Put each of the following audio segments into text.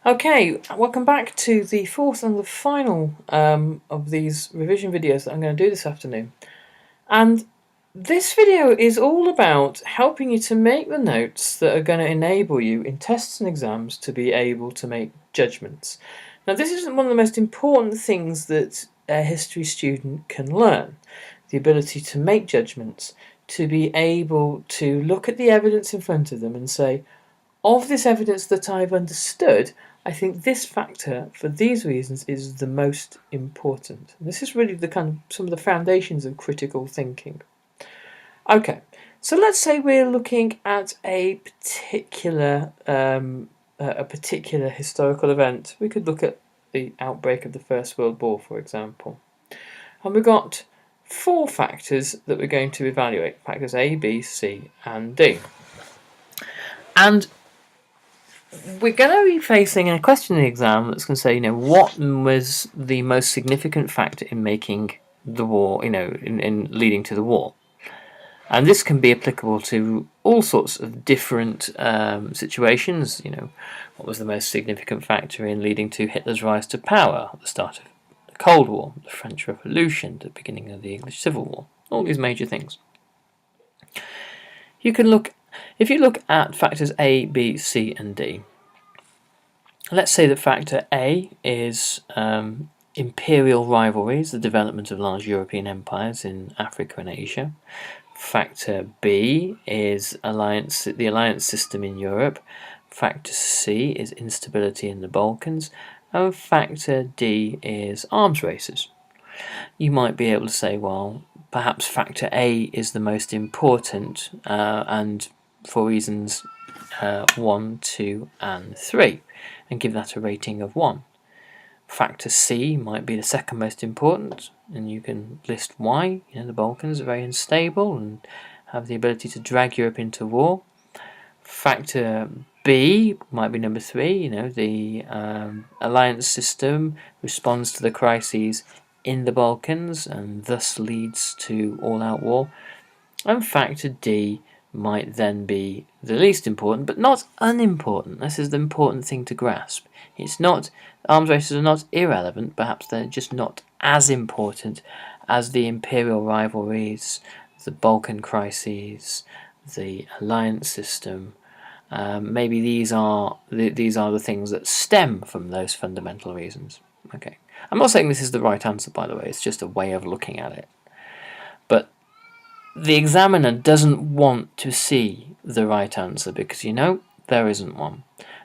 Okay, welcome back to the fourth and the final of these revision videos that I'm going to do this afternoon. And this video is all about helping you to make the notes that are going to enable you in tests and exams to be able to make judgments. Now, this is one of the most important things that a history student can learn, the ability to make judgments, to be able to look at the evidence in front of them and say, of this evidence that I've understood, I think this factor, for these reasons, is the most important. And this is really the some of the foundations of critical thinking. Okay, so let's say we're looking at a particular historical event. We could look at the outbreak of the First World War, for example, and we've got four factors that we're going to evaluate: factors A, B, C, and D. And we're going to be facing a question in the exam that's going to say, what was the most significant factor in making the war, in leading to the war? And this can be applicable to all sorts of different situations. What was the most significant factor in leading to Hitler's rise to power at the start of the Cold War, the French Revolution, the beginning of the English Civil War, all these major things. If you look at factors A, B, C, and D, let's say that factor A is imperial rivalries, the development of large European empires in Africa and Asia. Factor B is the alliance system in Europe. Factor C is instability in the Balkans. And factor D is arms races. You might be able to say, well, perhaps factor A is the most important, and for reasons 1, 2, and 3, and give that a rating of 1. Factor C might be the second most important, and you can list why. The Balkans are very unstable and have the ability to drag Europe into war. Factor B might be number 3. The alliance system responds to the crises in the Balkans and thus leads to all-out war. And factor D might then be the least important, but not unimportant. This is the important thing to grasp. Arms races are not irrelevant, perhaps they're just not as important as the imperial rivalries, the Balkan crises, the alliance system. Maybe these are the things that stem from those fundamental reasons. Okay, I'm not saying this is the right answer, by the way. It's just a way of looking at it. But the examiner doesn't want to see the right answer because there isn't one.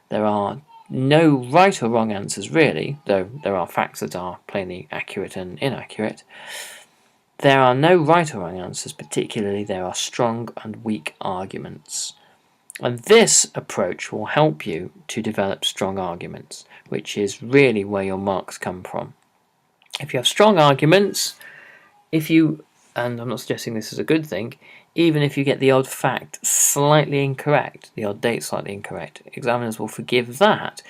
There are no right or wrong answers really, though there are facts that are plainly accurate and inaccurate. There are no right or wrong answers, particularly there are strong and weak arguments. And this approach will help you to develop strong arguments, which is really where your marks come from. If you have strong arguments, and I'm not suggesting this is a good thing, even if you get the odd fact slightly incorrect, the odd date slightly incorrect, examiners will forgive that,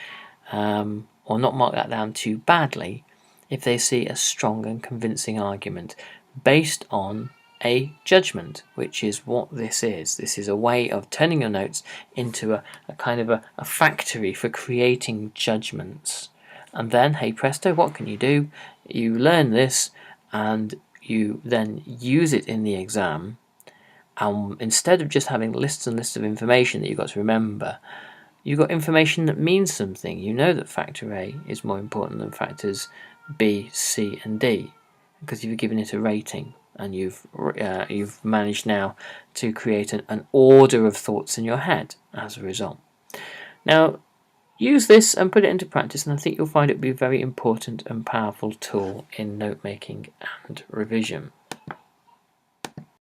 or not mark that down too badly, if they see a strong and convincing argument based on a judgment, which is what this is. This is a way of turning your notes into a kind of a factory for creating judgments. And then, hey presto, what can you do? You learn this and you then use it in the exam. Instead of just having lists and lists of information that you've got to remember, you've got information that means something. You know that factor A is more important than factors B, C, and D because you've given it a rating. And you've managed now to create an order of thoughts in your head as a result. Now, use this and put it into practice, and I think you'll find it to be a very important and powerful tool in note making and revision.